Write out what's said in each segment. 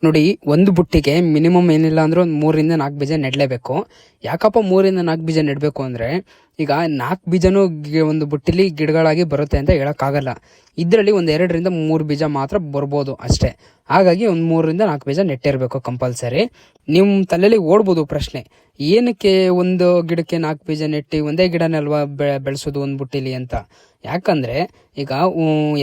ನೋಡಿ, ಒಂದು ಬುಟ್ಟಿಗೆ ಮಿನಿಮಮ್ ಏನಿಲ್ಲ ಅಂದ್ರೆ ಒಂದು 3-4 ಬೀಜ ನೆಡಲೇಬೇಕು. ಯಾಕಪ್ಪ 3-4 ಬೀಜ ನೆಡಬೇಕು ಅಂದರೆ, ಈಗ 4 ಬೀಜನೂ ಒಂದು ಬುಟ್ಟಿಲಿ ಗಿಡಗಳಾಗಿ ಬರುತ್ತೆ ಅಂತ ಹೇಳೋಕ್ಕಾಗಲ್ಲ. ಇದರಲ್ಲಿ ಒಂದು 2-3 ಬೀಜ ಮಾತ್ರ ಬರ್ಬೋದು ಅಷ್ಟೇ. ಹಾಗಾಗಿ ಒಂದು 3-4 ಬೀಜ ನೆಟ್ಟಿರಬೇಕು ಕಂಪಲ್ಸರಿ. ನಿಮ್ಮ ತಲೆಯಲ್ಲಿ ಓಡ್ಬೋದು ಪ್ರಶ್ನೆ, ಏನಕ್ಕೆ ಒಂದು ಗಿಡಕ್ಕೆ 4 ಬೀಜ ನೆಟ್ಟಿ ಒಂದೇ ಗಿಡನಲ್ವಾ ಬೆಳೆಸೋದು ಒಂದು ಬುಟ್ಟಿಲಿ ಅಂತ. ಯಾಕಂದರೆ ಈಗ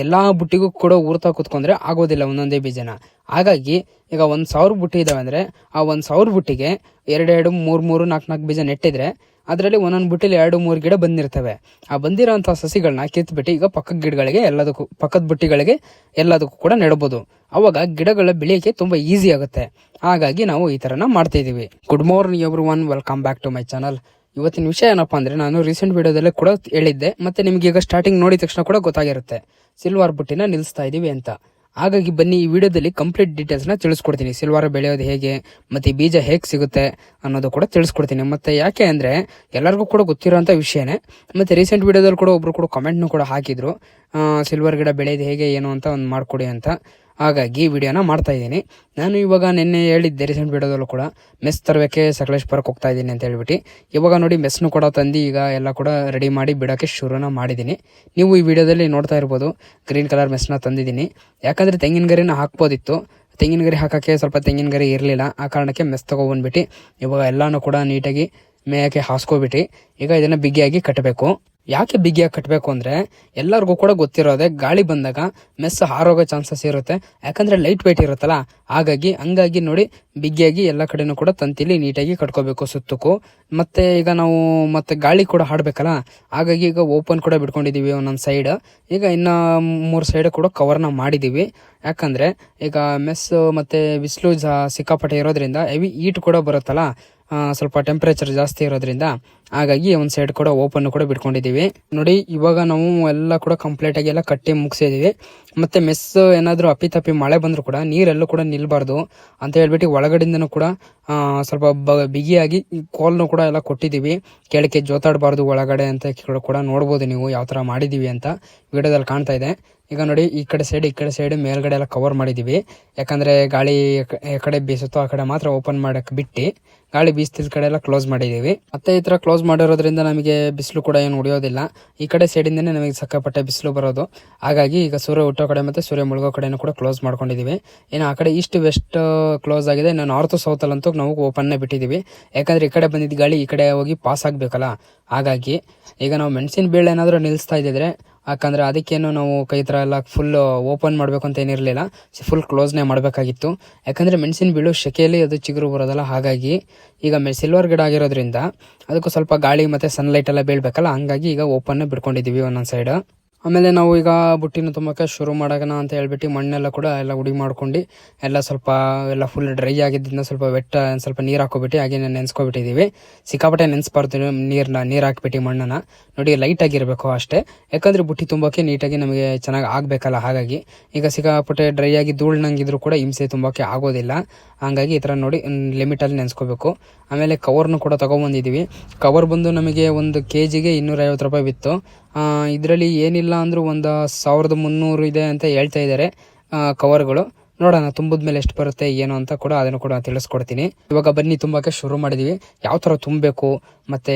ಎಲ್ಲ ಬುಟ್ಟಿಗೂ ಕೂಡ ಊರ್ತಾ ಕೂತ್ಕೊಂಡ್ರೆ ಆಗೋದಿಲ್ಲ ಒಂದೊಂದೇ ಬೀಜನ. ಹಾಗಾಗಿ ಈಗ 1000 ಬುಟ್ಟಿ ಇದ್ದಾವೆ ಅಂದರೆ ಆ 1000 ಬುಟ್ಟಿಗೆ 2-2, 3-3, 4-4 ಬೀಜ ನೆಟ್ಟಿದ್ರೆ ಅದರಲ್ಲಿ ಒಂದೊಂದು ಬುಟ್ಟಿಲಿ 2-3 ಗಿಡ ಬಂದಿರ್ತವೆ. ಆ ಬಂದಿರೋಂಥ ಸಸಿಗಳನ್ನ ಕಿತ್ಬಿಟ್ಟು ಈಗ ಪಕ್ಕದ ಗಿಡಗಳಿಗೆ ಎಲ್ಲದಕ್ಕೂ, ಪಕ್ಕದ ಬುಟ್ಟಿಗಳಿಗೆ ಎಲ್ಲದಕ್ಕೂ ಕೂಡ ನೆಡ್ಬೋದು. ಅವಾಗ ಗಿಡಗಳ ಬೆಳೆಯೋಕ್ಕೆ ತುಂಬ ಈಸಿ ಆಗುತ್ತೆ. ಹಾಗಾಗಿ ನಾವು ಈ ಥರನ ಮಾಡ್ತಾಯಿದ್ದೀವಿ. Good morning everyone, welcome back to my channel. ಇವತ್ತಿನ ವಿಷಯ ಏನಪ್ಪ ಅಂದರೆ, ನಾನು ರೀಸೆಂಟ್ ವಿಡಿಯೋದಲ್ಲೇ ಕೂಡ ಹೇಳಿದ್ದೆ, ಮತ್ತು ನಿಮಗೆ ಈಗ ಸ್ಟಾರ್ಟಿಂಗ್ ನೋಡಿದ ತಕ್ಷಣ ಕೂಡ ಗೊತ್ತಾಗಿರುತ್ತೆ ಸಿಲ್ವರ್ ಬುಟ್ಟಿನ ನಿಲ್ಲಿಸ್ತಾ ಇದ್ದೀವಿ ಅಂತ. ಹಾಗಾಗಿ ಬನ್ನಿ ಈ ವಿಡಿಯೋದಲ್ಲಿ ಕಂಪ್ಲೀಟ್ ಡೀಟೇಲ್ಸ್ನ ತಿಳಿಸ್ಕೊಡ್ತೀನಿ. ಸಿಲ್ವರ್ ಬೆಳೆಯೋದು ಹೇಗೆ ಮತ್ತು ಬೀಜ ಹೇಗೆ ಸಿಗುತ್ತೆ ಅನ್ನೋದು ಕೂಡ ತಿಳಿಸ್ಕೊಡ್ತೀನಿ. ಮತ್ತು ಯಾಕೆ ಅಂದರೆ ಎಲ್ಲರಿಗೂ ಕೂಡ ಗೊತ್ತಿರೋಂಥ ವಿಷಯನೇ. ಮತ್ತು ರೀಸೆಂಟ್ ವಿಡಿಯೋದಲ್ಲಿ ಕೂಡ ಒಬ್ಬರು ಕೂಡ ಕಮೆಂಟ್ನು ಕೂಡ ಹಾಕಿದ್ರು, ಸಿಲ್ವರ್ ಗಿಡ ಬೆಳೆಯೋದು ಹೇಗೆ ಏನು ಅಂತ ಒಂದು ಮಾಡಿಕೊಡಿ ಅಂತ. ಹಾಗಾಗಿ ವಿಡಿಯೋನ ಮಾಡ್ತಾ ಇದ್ದೀನಿ. ನಾನು ಇವಾಗ ನಿನ್ನೆ ಹೇಳಿದ್ದೆ ರೀಸೆಂಟ್ ವಿಡಿಯೋದಲ್ಲೂ ಕೂಡ, ಮೆಸ್ ತರಬೇಕೆ ಸಕಲೇಶ್ಪುರಕ್ಕೆ ಹೋಗ್ತಾ ಇದ್ದೀನಿ ಅಂತ ಹೇಳ್ಬಿಟ್ಟು. ಇವಾಗ ನೋಡಿ ಮೆಸ್ನು ಕೂಡ ತಂದು ಈಗ ಎಲ್ಲ ಕೂಡ ರೆಡಿ ಮಾಡಿ ಬಿಡೋಕ್ಕೆ ಶುರುನ ಮಾಡಿದ್ದೀನಿ. ನೀವು ಈ ವಿಡಿಯೋದಲ್ಲಿ ನೋಡ್ತಾ ಇರ್ಬೋದು, ಗ್ರೀನ್ ಕಲರ್ ಮೆಸ್ನ ತಂದಿದ್ದೀನಿ. ಯಾಕಂದರೆ ತೆಂಗಿನ ಗರಿನ ಹಾಕ್ಬೋದಿತ್ತು, ತೆಂಗಿನ ಗರಿ ಹಾಕೋಕ್ಕೆ ಸ್ವಲ್ಪ ತೆಂಗಿನ ಗರಿ ಇರಲಿಲ್ಲ. ಆ ಕಾರಣಕ್ಕೆ ಮೆಸ್ ತೊಗೊಬಂದ್ಬಿಟ್ಟು ಇವಾಗ ಎಲ್ಲನೂ ಕೂಡ ನೀಟಾಗಿ ಮೇಯಕ್ಕೆ ಹಾಸ್ಕೊಬಿಟ್ಟು ಈಗ ಇದನ್ನು ಬಿಗಿಯಾಗಿ ಕಟ್ಟಬೇಕು. ಯಾಕೆ ಬಿಗಿಯಾಗಿ ಕಟ್ಟಬೇಕು ಅಂದರೆ, ಎಲ್ಲರಿಗೂ ಕೂಡ ಗೊತ್ತಿರೋದೆ, ಗಾಳಿ ಬಂದಾಗ ಮೆಸ್ ಹಾರೋಗೋ ಚಾನ್ಸಸ್ ಇರುತ್ತೆ. ಯಾಕಂದರೆ ಲೈಟ್ ವೆಯ್ಟ್ ಇರುತ್ತಲ್ಲ, ಹಂಗಾಗಿ ನೋಡಿ ಬಿಗಿಯಾಗಿ ಎಲ್ಲ ಕಡೆನೂ ಕೂಡ ತಂತಿಲಿ ನೀಟಾಗಿ ಕಟ್ಕೋಬೇಕು ಸುತ್ತಕ್ಕೂ. ಮತ್ತು ಈಗ ನಾವು ಮತ್ತೆ ಗಾಳಿ ಕೂಡ ಹಾಡಬೇಕಲ್ಲ, ಹಾಗಾಗಿ ಈಗ ಓಪನ್ ಕೂಡ ಬಿಟ್ಕೊಂಡಿದ್ದೀವಿ ಒಂದೊಂದು ಸೈಡ್. ಈಗ ಇನ್ನು 3 ಸೈಡ್ ಕೂಡ ಕವರ್ನ ಮಾಡಿದ್ದೀವಿ. ಯಾಕಂದರೆ ಈಗ ಮೆಸ್ ಮತ್ತು ಬಿಸಿಲು ಸಿಕ್ಕಾಪಟ್ಟೆ ಇರೋದ್ರಿಂದ ಹೆವಿ ಹೀಟ್ ಕೂಡ ಬರುತ್ತಲ್ಲ, ಸ್ವಲ್ಪ ಟೆಂಪ್ರೇಚರ್ ಜಾಸ್ತಿ ಇರೋದ್ರಿಂದ ಹಾಗಾಗಿ ಒಂದು ಸೈಡ್ ಕೂಡ ಓಪನ್ ಕೂಡ ಬಿಟ್ಕೊಂಡಿದ್ದೀವಿ. ನೋಡಿ ಇವಾಗ ನಾವು ಎಲ್ಲ ಕೂಡ ಕಂಪ್ಲೀಟಾಗಿ ಎಲ್ಲ ಕಟ್ಟಿ ಮುಗಿಸಿದ್ದೀವಿ. ಮತ್ತು ಮೆಸ್ ಏನಾದರೂ ಅಪ್ಪಿತಪ್ಪಿ ಮಳೆ ಬಂದರೂ ಕೂಡ ನೀರೆಲ್ಲೂ ಕೂಡ ನಿಲ್ಬಾರ್ದು ಅಂತ ಹೇಳ್ಬಿಟ್ಟು ಒಳಗಡೆಯಿಂದನೂ ಕೂಡ ಸ್ವಲ್ಪ ಬಿಗಿಯಾಗಿ ಕೋಲ್ನು ಕೂಡ ಎಲ್ಲ ಕೊಟ್ಟಿದ್ದೀವಿ. ಕೆಳಕ್ಕೆ ಜೋತಾಡಬಾರ್ದು ಒಳಗಡೆ ಅಂತ ಕೂಡ ನೋಡ್ಬೋದು ನೀವು ಯಾವ ಥರ ಮಾಡಿದ್ದೀವಿ ಅಂತ ವಿಡಿಯೋದಲ್ಲಿ ಕಾಣ್ತಾ ಇದೆ. ಈಗ ನೋಡಿ ಈ ಕಡೆ ಸೈಡ್ ಮೇಲ್ಗಡೆ ಎಲ್ಲ ಕವರ್ ಮಾಡಿದ್ದೀವಿ. ಯಾಕಂದರೆ ಗಾಳಿ ಕಡೆ ಬೀಸುತ್ತೋ ಆ ಕಡೆ ಮಾತ್ರ ಓಪನ್ ಮಾಡೋಕ್ಕೆ ಬಿಟ್ಟು, ಗಾಳಿ ಬೀಸ್ತಿದ್ದ ಕಡೆ ಎಲ್ಲ ಕ್ಲೋಸ್ ಮಾಡಿದ್ದೀವಿ. ಮತ್ತೆ ಈ ಥರ ಕ್ಲೋಸ್ ಮಾಡಿರೋದ್ರಿಂದ ನಮಗೆ ಬಿಸಿಲು ಕೂಡ ಏನು ಹೊಡೆಯೋದಿಲ್ಲ. ಈ ಕಡೆ ಸೈಡಿಂದನೇ ನಮಗೆ ಸಿಕ್ಕಾಪಟ್ಟೆ ಬಿಸಿಲು ಬರೋದು. ಹಾಗಾಗಿ ಈಗ ಸೂರ್ಯ ಹುಟ್ಟೋ ಕಡೆ ಮತ್ತು ಸೂರ್ಯ ಮುಳುಗೋ ಕಡೆನೂ ಕೂಡ ಕ್ಲೋಸ್ ಮಾಡ್ಕೊಂಡಿದ್ದೀವಿ. ಇನ್ನು ಆ ಕಡೆ ಈಸ್ಟ್ ವೆಸ್ಟ್ ಕ್ಲೋಸ್ ಆಗಿದೆ. ಇನ್ನು ನಾರ್ತ್ ಸೌತಲ್ಲಂತೂ ನಾವು ಓಪನ್ನೇ ಬಿಟ್ಟಿದ್ದೀವಿ. ಯಾಕಂದರೆ ಈ ಕಡೆ ಬಂದಿದ್ದ ಗಾಳಿ ಈ ಕಡೆ ಹೋಗಿ ಪಾಸ್ ಆಗಬೇಕಲ್ಲ. ಹಾಗಾಗಿ ಈಗ ನಾವು ಮೆಣಸಿನ ಬೀಳು ಏನಾದರೂ ನಿಲ್ಲಿಸ್ತಾ ಇದ್ದಿದ್ರೆ, ಯಾಕಂದರೆ ಅದಕ್ಕೇನು ನಾವು ಕೈ ಥರ ಎಲ್ಲ ಫುಲ್ ಓಪನ್ ಮಾಡಬೇಕು ಅಂತ ಏನಿರಲಿಲ್ಲ, ಫುಲ್ ಕ್ಲೋಸ್ನೇ ಮಾಡಬೇಕಾಗಿತ್ತು. ಯಾಕಂದರೆ ಮೆಣಸಿನ ಬೀಳು ಸೆಕೆಯಲ್ಲಿ ಅದು ಚಿಗುರು ಬರೋದಲ್ಲ. ಹಾಗಾಗಿ ಈಗ ಸಿಲ್ವರ್ ಗಿಡ ಆಗಿರೋದ್ರಿಂದ ಅದಕ್ಕೂ ಸ್ವಲ್ಪ ಗಾಳಿ ಮತ್ತು ಸನ್ಲೈಟ್ ಎಲ್ಲ ಬೀಳಬೇಕಲ್ಲ, ಹಂಗಾಗಿ ಈಗ ಓಪನ್ನೇ ಬಿಟ್ಕೊಂಡಿದ್ದೀವಿ ಒಂದೊಂದು ಸೈಡ್. ಆಮೇಲೆ ನಾವು ಈಗ ಬುಟ್ಟಿನ ತುಂಬಕ್ಕೆ ಶುರು ಮಾಡೋಣ ಅಂತ ಹೇಳ್ಬಿಟ್ಟು ಮಣ್ಣೆಲ್ಲ ಕೂಡ ಎಲ್ಲ ಉಡಿ ಮಾಡ್ಕೊಂಡು ಎಲ್ಲ ಸ್ವಲ್ಪ ಎಲ್ಲ ಫುಲ್ ಡ್ರೈ ಆಗಿದ್ದರಿಂದ ಸ್ವಲ್ಪ ಸ್ವಲ್ಪ ನೀರು ಹಾಕೋಬಿಟ್ಟು ಹಾಗೆ ನೆನೆಸ್ಕೊಬಿಟ್ಟಿದ್ದೀವಿ. ಸಿಕ್ಕಾಪಟ್ಟೆ ನೆನೆಸ್ಬಾರ್ದು ನೀರು ಹಾಕ್ಬಿಟ್ಟು ಮಣ್ಣನ್ನು ನೋಡಿ ಲೈಟಾಗಿರಬೇಕು ಅಷ್ಟೇ. ಯಾಕಂದರೆ ಬುಟ್ಟಿ ತುಂಬಕ್ಕೆ ನೀಟಾಗಿ ನಮಗೆ ಚೆನ್ನಾಗಿ ಆಗಬೇಕಲ್ಲ. ಹಾಗಾಗಿ ಈಗ ಸಿಕ್ಕಾಪಟ್ಟೆ ಡ್ರೈ ಆಗಿ ಧೂಳ್ನಂಗಿದ್ರು ಕೂಡ ಹಿಂಸೆ ತುಂಬಕ್ಕೆ ಆಗೋದಿಲ್ಲ. ಹಾಗಾಗಿ ಈ ಥರ ನೋಡಿ ಲಿಮಿಟಲ್ಲಿ ನೆನೆಸ್ಕೋಬೇಕು. ಆಮೇಲೆ ಕವರ್ನು ಕೂಡ ತೊಗೊಬಂದಿದ್ದೀವಿ. ಕವರ್ ಬಂದು ನಮಗೆ 1 kg 250 ರೂಪಾಯಿ ಬಿತ್ತು. ಇದರಲ್ಲಿ ಏನಿಲ್ಲ ಅಂದರೂ 1300 ಇದೆ ಅಂತ ಹೇಳ್ತಾ ಇದ್ದಾರೆ ಕವರ್ಗಳು. ನೋಡೋಣ ತುಂಬಿದ ಮೇಲೆ ಎಷ್ಟು ಬರುತ್ತೆ ಏನು ಅಂತ ಕೂಡ ಅದನ್ನು ಕೂಡ ತಿಳಿಸ್ಕೊಡ್ತೀನಿ. ಇವಾಗ ಬನ್ನಿ ತುಂಬಕ್ಕೆ ಶುರು ಮಾಡಿದ್ದೀವಿ. ಯಾವ ಥರ ತುಂಬಬೇಕು ಮತ್ತು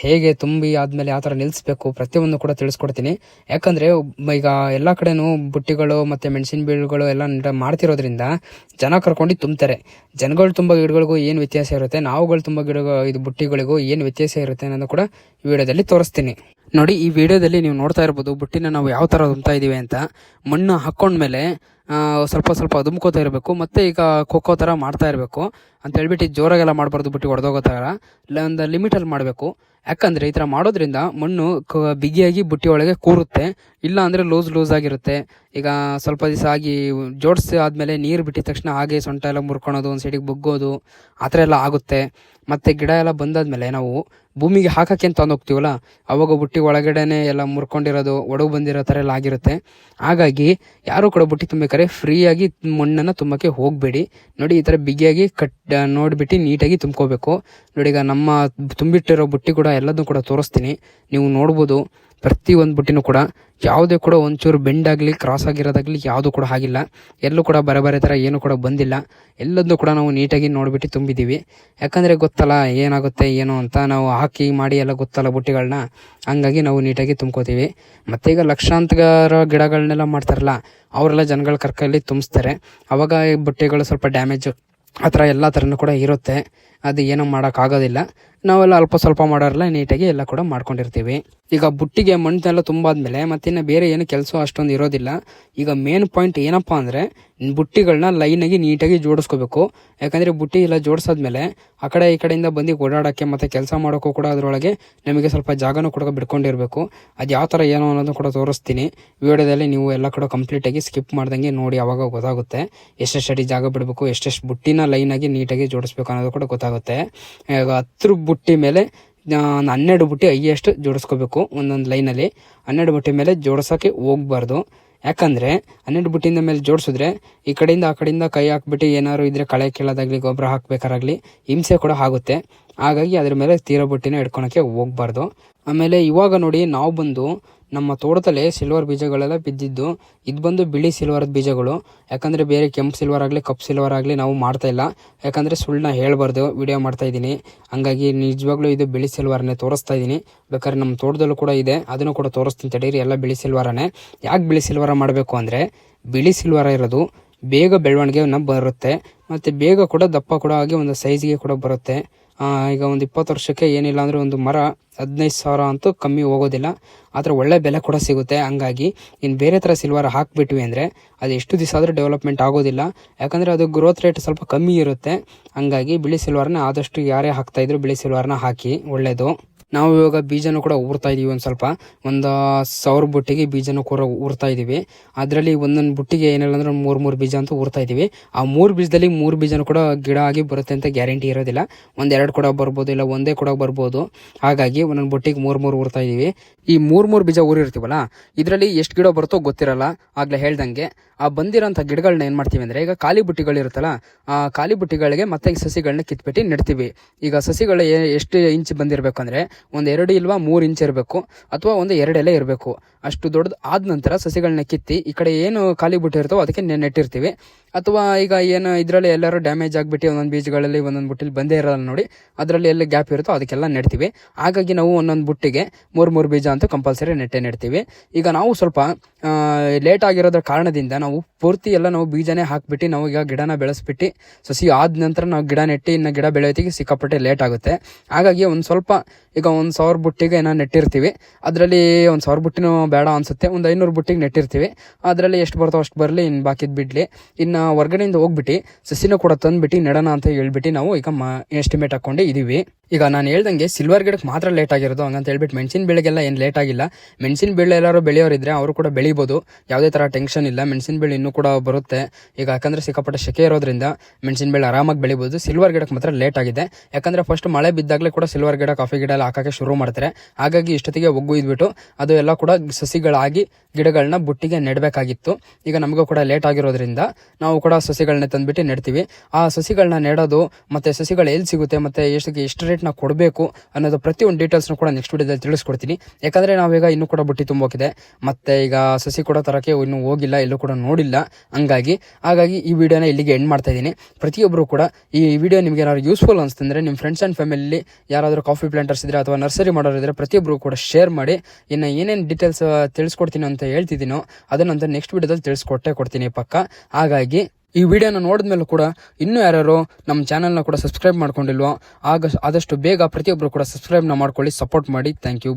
ಹೇಗೆ ತುಂಬಿ ಆದಮೇಲೆ ಯಾವ ಥರ ನಿಲ್ಲಿಸ್ಬೇಕು ಪ್ರತಿಯೊಂದು ಕೂಡ ತಿಳಿಸ್ಕೊಡ್ತೀನಿ. ಯಾಕಂದರೆ ಈಗ ಎಲ್ಲ ಕಡೆನೂ ಬುಟ್ಟಿಗಳು ಮತ್ತು ಮೆಣಸಿನ ಬೀಳುಗಳು ಎಲ್ಲ ಮಾಡ್ತಿರೋದ್ರಿಂದ ಜನ ಕರ್ಕೊಂಡು ತುಂಬ್ತಾರೆ. ಜನಗಳು ತುಂಬ ಗಿಡಗಳಿಗೂ ಏನು ವ್ಯತ್ಯಾಸ ಇರುತ್ತೆ, ನಾವುಗಳು ತುಂಬ ಇದು ಬುಟ್ಟಿಗಳಿಗೂ ಏನು ವ್ಯತ್ಯಾಸ ಇರುತ್ತೆ ಅನ್ನೋದು ಕೂಡ ಈ ವಿಡಿಯೋದಲ್ಲಿ ತೋರಿಸ್ತೀನಿ. ನೋಡಿ ಈ ವಿಡಿಯೋದಲ್ಲಿ ನೀವು ನೋಡ್ತಾ ಇರ್ಬೋದು ಬುಟ್ಟಿನ ನಾವು ಯಾವ ಥರ ತುಂಬ್ತಾ ಇದ್ದೀವಿ ಅಂತ. ಮಣ್ಣು ಹಾಕ್ಕೊಂಡ್ಮೇಲೆ ಸ್ವಲ್ಪ ಅದುಮ್ಕೋತಾ ಇರಬೇಕು. ಮತ್ತು ಈಗ ಖೋಖೋ ಥರ ಮಾಡ್ತಾ ಇರಬೇಕು ಅಂತ ಹೇಳ್ಬಿಟ್ಟು ಜೋರಾಗೆಲ್ಲ ಮಾಡಬಾರ್ದು, ಬುಟ್ಟಿ ಹೊಡೆದೋಗೋ ಥರ ಒಂದು ಲಿಮಿಟಲ್ಲಿ ಮಾಡಬೇಕು. ಯಾಕಂದರೆ ಈ ಥರ ಮಾಡೋದ್ರಿಂದ ಮಣ್ಣು ಬಿಗಿಯಾಗಿ ಬುಟ್ಟಿ ಒಳಗೆ ಕೂರುತ್ತೆ. ಇಲ್ಲ ಅಂದರೆ ಲೂಸ್ ಆಗಿರುತ್ತೆ. ಈಗ ಸ್ವಲ್ಪ ದಿವಸ ಆಗಿ ಜೋಡಿಸಿ ಆದಮೇಲೆ ನೀರು ಬಿಟ್ಟಿದ ತಕ್ಷಣ ಹಾಗೆ ಸೊಂಟ ಎಲ್ಲ ಮುರ್ಕೊಳೋದು, ಒಂದು ಸೈಡಿಗೆ ಬಗ್ಗೋದು ಆ ಥರ ಎಲ್ಲ ಆಗುತ್ತೆ. ಮತ್ತು ಗಿಡ ಎಲ್ಲ ಬಂದಾದಮೇಲೆ ನಾವು ಭೂಮಿಗೆ ಹಾಕೋಕ್ಕೆ ಅಂತ ತಂದೋಗ್ತೀವಲ್ಲ, ಅವಾಗ ಬುಟ್ಟಿ ಒಳಗಡೆನೆ ಎಲ್ಲ ಮುರ್ಕೊಂಡಿರೋದು, ಒಡವು ಬಂದಿರೋ ಥರ ಎಲ್ಲ ಆಗಿರುತ್ತೆ. ಹಾಗಾಗಿ ಯಾರು ಕೂಡ ಬುಟ್ಟಿ ತುಂಬಬೇಕಾದ್ರೆ ಫ್ರೀಯಾಗಿ ಮಣ್ಣನ್ನು ತುಂಬಕ್ಕೆ ಹೋಗಬೇಡಿ. ನೋಡಿ ಈ ಥರ ಬಿಗಿಯಾಗಿ ನೋಡಿಬಿಟ್ಟು ನೀಟಾಗಿ ತುಂಬ್ಕೋಬೇಕು. ನೋಡಿ ಈಗ ನಮ್ಮ ತುಂಬಿಟ್ಟಿರೋ ಬುಟ್ಟಿ ಕೂಡ ಎಲ್ಲದನ್ನು ಕೂಡ ತೋರಿಸ್ತೀನಿ. ನೀವು ನೋಡ್ಬೋದು ಪ್ರತಿ ಒಂದು ಬುಟ್ಟಿನೂ ಕೂಡ ಯಾವುದೇ ಕೂಡ ಒಂಚೂರು ಬೆಂಡಾಗಲಿ ಕ್ರಾಸ್ ಆಗಿರೋದಾಗಲಿ ಯಾವುದು ಕೂಡ ಆಗಿಲ್ಲ. ಎಲ್ಲೂ ಕೂಡ ಬರೆ ಥರ ಏನೂ ಕೂಡ ಬಂದಿಲ್ಲ. ಎಲ್ಲದನ್ನೂ ಕೂಡ ನಾವು ನೀಟಾಗಿ ನೋಡಿಬಿಟ್ಟು ತುಂಬಿದ್ದೀವಿ. ಯಾಕಂದರೆ ಗೊತ್ತಲ್ಲ ಏನಾಗುತ್ತೆ ಏನು ಅಂತ, ನಾವು ಹಾಕಿ ಮಾಡಿ ಎಲ್ಲ ಗೊತ್ತಲ್ಲ ಬುಟ್ಟಿಗಳನ್ನ, ಹಂಗಾಗಿ ನಾವು ನೀಟಾಗಿ ತುಂಬ್ಕೋತೀವಿ. ಮತ್ತು ಈಗ ಲಕ್ಷಾಂತರ ಗಿಡಗಳನ್ನೆಲ್ಲ ಮಾಡ್ತಾರಲ್ಲ, ಅವರೆಲ್ಲ ಜನಗಳ ಕರ್ಕಲ್ಲಿ ತುಂಬಿಸ್ತಾರೆ. ಆವಾಗ ಬುಟ್ಟಿಗಳು ಸ್ವಲ್ಪ ಡ್ಯಾಮೇಜು ಆ ಥರ ಎಲ್ಲ ಥರನೂ ಕೂಡ ಇರುತ್ತೆ. ಅದು ಏನೂ ಮಾಡೋಕ್ಕಾಗೋದಿಲ್ಲ. ನಾವೆಲ್ಲ ಅಲ್ಪ ಸ್ವಲ್ಪ ಮಾಡೋರೆಲ್ಲ ನೀಟಾಗಿ ಎಲ್ಲ ಕೂಡ ಮಾಡ್ಕೊಂಡಿರ್ತೀವಿ. ಈಗ ಬುಟ್ಟಿಗೆ ಮಣ್ಣೆಲ್ಲ ತುಂಬಾದ್ಮೇಲೆ ಮತ್ತಿನ್ನು ಬೇರೆ ಏನು ಕೆಲಸ ಅಷ್ಟೊಂದು ಇರೋದಿಲ್ಲ. ಈಗ ಮೇನ್ ಪಾಯಿಂಟ್ ಏನಪ್ಪ ಅಂದರೆ ಬುಟ್ಟಿಗಳನ್ನ ಲೈನಾಗಿ ನೀಟಾಗಿ ಜೋಡಿಸ್ಕೋಬೇಕು. ಯಾಕಂದರೆ ಬುಟ್ಟಿ ಎಲ್ಲ ಜೋಡಿಸಾದ್ಮೇಲೆ ಆ ಕಡೆ ಈ ಕಡೆಯಿಂದ ಬಂದು ಓಡಾಡೋಕ್ಕೆ ಮತ್ತು ಕೆಲಸ ಮಾಡೋಕ್ಕೂ ಕೂಡ ಅದರೊಳಗೆ ನಮಗೆ ಸ್ವಲ್ಪ ಜಾಗನೂ ಕೂಡ ಬಿಟ್ಕೊಂಡಿರಬೇಕು. ಅದು ಯಾವ ಥರ ಏನೋ ಅನ್ನೋದನ್ನು ಕೂಡ ತೋರಿಸ್ತೀನಿ ವಿಡಿಯೋದಲ್ಲಿ. ನೀವು ಎಲ್ಲ ಕೂಡ ಕಂಪ್ಲೀಟಾಗಿ ಸ್ಕಿಪ್ ಮಾಡ್ದಂಗೆ ನೋಡಿ, ಆವಾಗ ಗೊತ್ತಾಗುತ್ತೆ ಎಷ್ಟೆಷ್ಟು ಅಡಿ ಜಾಗ ಬಿಡಬೇಕು, ಎಷ್ಟೆಷ್ಟು ಬುಟ್ಟಿನ ಲೈನಾಗಿ ನೀಟಾಗಿ ಜೋಡಿಸ್ಬೇಕು ಅನ್ನೋದು ಕೂಡ ಗೊತ್ತಾಗುತ್ತೆ. ಈಗ 10 ಬುಟ್ಟಿ ಮೇಲೆ 12 ಬುಟ್ಟಿ ಹೈಯೆಸ್ಟ್ ಜೋಡಿಸ್ಕೋಬೇಕು ಒಂದೊಂದು ಲೈನಲ್ಲಿ. 12 ಬುಟ್ಟಿ ಮೇಲೆ ಜೋಡಿಸೋಕ್ಕೆ ಹೋಗ್ಬಾರ್ದು. ಯಾಕಂದರೆ 12 ಬುಟ್ಟಿಯಿಂದ ಮೇಲೆ ಜೋಡಿಸಿದ್ರೆ ಈ ಕಡೆಯಿಂದ ಆ ಕಡೆಯಿಂದ ಕೈ ಹಾಕ್ಬಿಟ್ಟು ಏನಾದ್ರು ಇದ್ದರೆ ಕಳೆ ಕೀಳೋದಾಗಲಿ ಗೊಬ್ಬರ ಹಾಕಬೇಕಾರಾಗಲಿ ಹಿಂಸೆ ಕೂಡ ಆಗುತ್ತೆ. ಹಾಗಾಗಿ ಅದ್ರ ಮೇಲೆ ತೀರೋ ಬುಟ್ಟಿನ ಹಿಡ್ಕೊಳಕ್ಕೆ ಹೋಗ್ಬಾರ್ದು. ಆಮೇಲೆ ಇವಾಗ ನೋಡಿ, ನಾವು ಬಂದು ನಮ್ಮ ತೋಟದಲ್ಲಿ ಸಿಲ್ವರ್ ಬೀಜಗಳೆಲ್ಲ ಬಿದ್ದಿದ್ದು, ಇದು ಬಂದು ಬಿಳಿ ಸಿಲ್ವರ್ದ ಬೀಜಗಳು. ಯಾಕಂದರೆ ಬೇರೆ ಕೆಂಪು ಸಿಲ್ವರ್ ಆಗಲಿ ಕಪ್ಪು ಸಿಲ್ವರ್ ಆಗಲಿ ನಾವು ಮಾಡ್ತಾಯಿಲ್ಲ. ಯಾಕಂದರೆ ಸುಳ್ಳನ್ನ ಹೇಳ್ಬಾರ್ದು, ವಿಡಿಯೋ ಮಾಡ್ತಾಯಿದ್ದೀನಿ. ಹಂಗಾಗಿ ನಿಜವಾಗ್ಲೂ ಇದು ಬಿಳಿ ಸಿಲ್ವರ್ನೇ ತೋರಿಸ್ತಾ ಇದ್ದೀನಿ. ಬೇಕಾದ್ರೆ ನಮ್ಮ ತೋಟದಲ್ಲೂ ಕೂಡ ಇದೆ, ಅದನ್ನು ಕೂಡ ತೋರಿಸ್ತೀನಿ ತಡೀರಿ. ಎಲ್ಲ ಬಿಳಿ ಸಿಲ್ವರನೇ. ಯಾಕೆ ಬಿಳಿ ಸಿಲ್ವರ ಮಾಡಬೇಕು ಅಂದರೆ, ಬಿಳಿ ಸಿಲ್ವರ ಇರೋದು ಬೇಗ ಬೆಳವಣಿಗೆ ಬರುತ್ತೆ ಮತ್ತು ಬೇಗ ಕೂಡ ದಪ್ಪ ಕೂಡ ಆಗಿ ಒಂದು ಸೈಜ್ಗೆ ಕೂಡ ಬರುತ್ತೆ. ಈಗ ಒಂದು 20 ವರ್ಷಕ್ಕೆ ಏನಿಲ್ಲ ಅಂದರೆ ಒಂದು ಮರ 15,000 ಅಂತೂ ಕಮ್ಮಿ ಹೋಗೋದಿಲ್ಲ. ಆದರೆ ಒಳ್ಳೆ ಬೆಲೆ ಕೂಡ ಸಿಗುತ್ತೆ. ಹಂಗಾಗಿ ಇನ್ನು ಬೇರೆ ಥರ ಸಿಲ್ವರ್ ಹಾಕಿಬಿಟ್ವಿ ಅಂದರೆ ಅದು ಎಷ್ಟು ದಿವಸ ಆದರೂ ಡೆವಲಪ್ಮೆಂಟ್ ಆಗೋದಿಲ್ಲ. ಯಾಕಂದರೆ ಅದು ಗ್ರೋತ್ ರೇಟ್ ಸ್ವಲ್ಪ ಕಮ್ಮಿ ಇರುತ್ತೆ. ಹಂಗಾಗಿ ಬಿಳಿ ಸಿಲ್ವರ್ನ ಆದಷ್ಟು ಯಾರೇ ಹಾಕ್ತಾಯಿದ್ರು ಬಿಳಿ ಸಿಲ್ವರ್ನ ಹಾಕಿ, ಒಳ್ಳೆಯದು. ನಾವು ಇವಾಗ ಬೀಜನೂ ಕೂಡ ಊರ್ತಾ ಇದ್ದೀವಿ. ಒಂದು ಸ್ವಲ್ಪ 1,000 ಬುಟ್ಟಿಗೆ ಬೀಜನೂ ಕೂಡ ಊರ್ತಾ ಇದ್ದೀವಿ. ಅದರಲ್ಲಿ ಒಂದೊಂದು ಬುಟ್ಟಿಗೆ ಏನಿಲ್ಲ ಅಂದ್ರೆ 3 ಬೀಜ ಅಂತೂ ಊರ್ತಾ ಇದ್ದೀವಿ. ಆ 3 ಬೀಜದಲ್ಲಿ 3 ಬೀಜನೂ ಕೂಡ ಗಿಡ ಆಗಿ ಬರುತ್ತೆ ಅಂತ ಗ್ಯಾರಂಟಿ ಇರೋದಿಲ್ಲ. 1-2 ಕೂಡ ಬರ್ಬೋದು, ಇಲ್ಲ ಒಂದೇ ಕೂಡ ಬರ್ಬೋದು. ಹಾಗಾಗಿ ಒಂದೊಂದು ಬುಟ್ಟಿಗೆ 3 ಊರ್ತಾ ಇದ್ದೀವಿ. ಈ 3 ಬೀಜ ಊರಿರ್ತೀವಲ್ಲ, ಇದರಲ್ಲಿ ಎಷ್ಟು ಗಿಡ ಬರುತ್ತೋ ಗೊತ್ತಿರಲ್ಲ. ಆಗಲೇ ಹೇಳ್ದಂಗೆ ಆ ಬಂದಿರೋಂಥ ಗಿಡಗಳನ್ನ ಏನು ಮಾಡ್ತೀವಿ ಅಂದರೆ, ಈಗ ಖಾಲಿ ಬುಟ್ಟಿಗಳಿರುತ್ತಲ್ಲ, ಆ ಖಾಲಿ ಬುಟ್ಟಿಗಳಿಗೆ ಮತ್ತೆ ಸಸಿಗಳನ್ನ ಕಿತ್ಬಿಟ್ಟು ನೆಡ್ತೀವಿ. ಈಗ ಸಸಿಗಳು ಎಷ್ಟು ಇಂಚ್ ಬಂದಿರಬೇಕು ಅಂದರೆ 1-2 ಇಲ್ವಾ 3 ಇಂಚ್ ಇರಬೇಕು, ಅಥವಾ 1-2 ಎಲೆ ಇರಬೇಕು. ಅಷ್ಟು ದೊಡ್ಡದು ಆದ ನಂತರ ಸಸಿಗಳನ್ನ ಕಿತ್ತಿ ಈ ಕಡೆ ಏನು ಖಾಲಿ ಬುಟ್ಟಿ ಇರ್ತವೋ ಅದಕ್ಕೆ ನೆಟ್ಟಿರ್ತೀವಿ. ಅಥವಾ ಈಗ ಏನು ಇದರಲ್ಲಿ ಎಲ್ಲರೂ ಡ್ಯಾಮೇಜ್ ಆಗಿಬಿಟ್ಟು ಒಂದೊಂದು ಬೀಜಗಳಲ್ಲಿ ಒಂದೊಂದು ಬುಟ್ಟಿಲಿ ಬಂದೇ ಇರೋಲ್ಲ ನೋಡಿ, ಅದರಲ್ಲಿ ಎಲ್ಲ ಗ್ಯಾಪ್ ಇರುತ್ತೋ ಅದಕ್ಕೆಲ್ಲ ನೆಡ್ತೀವಿ. ಹಾಗಾಗಿ ನಾವು ಒಂದೊಂದು ಬುಟ್ಟಿಗೆ 3 ಬೀಜ ಅಂತೂ ಕಂಪಲ್ಸರಿ ನೆಡ್ತೀವಿ. ಈಗ ನಾವು ಸ್ವಲ್ಪ ಲೇಟ್ ಆಗಿರೋದ್ರ ಕಾರಣದಿಂದ ನಾವು ಪೂರ್ತಿ ಎಲ್ಲ ನಾವು ಬೀಜನೇ ಹಾಕ್ಬಿಟ್ಟು ನಾವು ಈಗ ಗಿಡನ ಬೆಳೆಸ್ಬಿಟ್ಟು ಸಸಿ ಆದ ನಂತರ ನಾವು ಗಿಡ ನೆಟ್ಟು ಇನ್ನು ಗಿಡ ಬೆಳೆಯೋತ್ತಿಗೆ ಸಿಕ್ಕಾಪಟ್ಟೆ ಲೇಟ್ ಆಗುತ್ತೆ. ಹಾಗಾಗಿ ಒಂದು ಸ್ವಲ್ಪ ಈಗ 1,000 ಬುಟ್ಟಿಗೆ ನಾವು ನೆಟ್ಟಿರ್ತೀವಿ. ಅದರಲ್ಲಿ 1,000 ಬುಟ್ಟಿನೂ ಬೇಡ ಅನಿಸುತ್ತೆ, ಒಂದು 500 ಬುಟ್ಟಿಗೆ ನೆಟ್ಟಿರ್ತೀವಿ. ಅದರಲ್ಲಿ ಎಷ್ಟು ಬರ್ತೋ ಅಷ್ಟು ಬರಲಿ, ಇನ್ನು ಬಾಕಿದ್ ಬಿಡಲಿ. ಇನ್ನು ಹೊರ್ಗಡೆಯಿಂದ ಹೋಗ್ಬಿಟ್ಟು ಸಸಿನೂ ಕೂಡ ತಂದುಬಿಟ್ಟು ನೆಡೋಣ ಅಂತ ಹೇಳ್ಬಿಟ್ಟು ನಾವು ಈಗ ಎಸ್ಟಿಮೇಟ್ ಹಾಕ್ಕೊಂಡು ಇದ್ದೀವಿ. ಈಗ ನಾನು ಹೇಳ್ದಂಗೆ ಸಿಲ್ವರ್ ಗಿಡಕ್ಕೆ ಮಾತ್ರ ಲೇಟ್ ಆಗಿರೋದು, ಹಂಗಂತ ಹೇಳ್ಬಿಟ್ಟು ಮೆಣಸಿನ ಬೆಳೆಗೆಲ್ಲ ಏನು ಲೇಟ್ ಆಗಿಲ್ಲ. ಮೆಣಸಿನ ಬೆಳೆ ಎಲ್ಲರೂ ಬೆಳೆಯೋರಿದ್ರೆ ಅವರು ಕೂಡ ಬೆಳಿಬೋದು, ಯಾವುದೇ ಥರ ಟೆನ್ಷನ್ ಇಲ್ಲ. ಮೆಣಸಿನ ಬೆಳೆ ಇನ್ನೂ ಕೂಡ ಬರುತ್ತೆ. ಈಗ ಯಾಕಂದರೆ ಸಿಕ್ಕಾಪಟ್ಟೆ ಸೆಕೆ ಇರೋದ್ರಿಂದ ಮೆಣಸಿನ ಬೆಳೆ ಆರಾಮಾಗಿ ಬೆಳಿಬೋದು. ಸಿಲ್ವರ್ ಗಿಡಕ್ಕೆ ಮಾತ್ರ ಲೇಟ್ ಆಗಿದೆ. ಯಾಕಂದರೆ ಫಸ್ಟ್ ಮಳೆ ಬಿದ್ದಾಗಲೇ ಕೂಡ ಸಿಲ್ವರ್ ಗಿಡ, ಕಾಫಿ ಗಿಡ ಎಲ್ಲ ಹಾಕೋಕ್ಕೆ ಶುರು ಮಾಡ್ತಾರೆ. ಹಾಗಾಗಿ ಇಷ್ಟೊತ್ತಿಗೆ ಒಗ್ಗಿದ್ಬಿಟ್ಟು ಅದು ಎಲ್ಲ ಕೂಡ ಸಸಿಗಳಾಗಿ ಗಿಡಗಳನ್ನ ಬುಟ್ಟಿಗೆ ನೆಡಬೇಕಾಗಿತ್ತು. ಈಗ ನಮಗೂ ಕೂಡ ಲೇಟ್ ಆಗಿರೋದ್ರಿಂದ ನಾವು ಕೂಡ ಸಸಿಗಳನ್ನ ತಂದುಬಿಟ್ಟು ನೆಡ್ತೀವಿ. ಆ ಸಸಿಗಳನ್ನ ನೆಡೋದು ಮತ್ತು ಸಸಿಗಳು ಎಲ್ಲಿ ಸಿಗುತ್ತೆ ಮತ್ತು ಎಷ್ಟು ರೇಟ್ನ ಕೊಡಬೇಕು ಅನ್ನೋದು ಪ್ರತಿಯೊಂದು ಡೀಟೇಲ್ಸ್ನ ಕೂಡ ನೆಕ್ಸ್ಟ್ ವಿಡಿಯೋದಲ್ಲಿ ತಿಳಿಸ್ಕೊಡ್ತೀನಿ. ಯಾಕಂದರೆ ನಾವೀಗ ಇನ್ನೂ ಕೂಡ ಬುಟ್ಟಿ ತುಂಬೋಕಿದೆ, ಮತ್ತು ಈಗ ಸಸಿ ಕೂಡ ತರೋಕ್ಕೆ ಇನ್ನೂ ಹೋಗಿಲ್ಲ, ಎಲ್ಲೂ ಕೂಡ ನೋಡಿಲ್ಲ. ಹಾಗಾಗಿ ಈ ವಿಡಿಯೋನ ಇಲ್ಲಿಗೆ ಎಂಡ್ ಮಾಡ್ತಾ ಇದ್ದೀನಿ. ಪ್ರತಿಯೊಬ್ಬರು ಕೂಡ ಈ ವಿಡಿಯೋ ನಿಮಗೆ ಏನಾದ್ರು ಯೂಸ್ಫುಲ್ ಅನಿಸ್ತಂದರೆ ನಿಮ್ಮ ಫ್ರೆಂಡ್ಸ್ ಆ್ಯಂಡ್ ಫ್ಯಾಮಿಲಿ ಯಾರಾದರೂ ಕಾಫಿ ಪ್ಲಾಂಟರ್ಸ್ ಇದ್ದರೆ ಅಥವಾ ನರ್ಸರಿ ಮಾಡೋರಿದ್ರೆ ಪ್ರತಿಯೊಬ್ಬರು ಕೂಡ ಶೇರ್ ಮಾಡಿ. ಇನ್ನು ಏನೇನು ಡೀಟೇಲ್ಸ್ ತಿಳಿಸ್ಕೊಡ್ತೀನಿ ಅಂತ ಹೇಳ್ತಿದ್ದೀನೋ ಅದನ್ನಂತ ನೆಕ್ಸ್ಟ್ ವಿಡಿಯೋದಲ್ಲಿ ತಿಳಿಸ್ಕೊಡ್ತೀನಿ ಪಕ್ಕ. ಹಾಗಾಗಿ ಈ ವಿಡಿಯೋನ ನೋಡಿದ್ಮೇಲೂ ಕೂಡ ಇನ್ನೂ ಯಾರ್ಯಾರು ನಮ್ಮ ಚಾನಲ್ನ ಕೂಡ ಸಬ್ಸ್ಕ್ರೈಬ್ ಮಾಡ್ಕೊಂಡಿಲ್ವೋ ಆದಷ್ಟು ಬೇಗ ಪ್ರತಿಯೊಬ್ಬರು ಕೂಡ ಸಬ್ಸ್ಕ್ರೈಬ್ನ ಮಾಡ್ಕೊಳ್ಳಿ, ಸಪೋರ್ಟ್ ಮಾಡಿ. Thank you.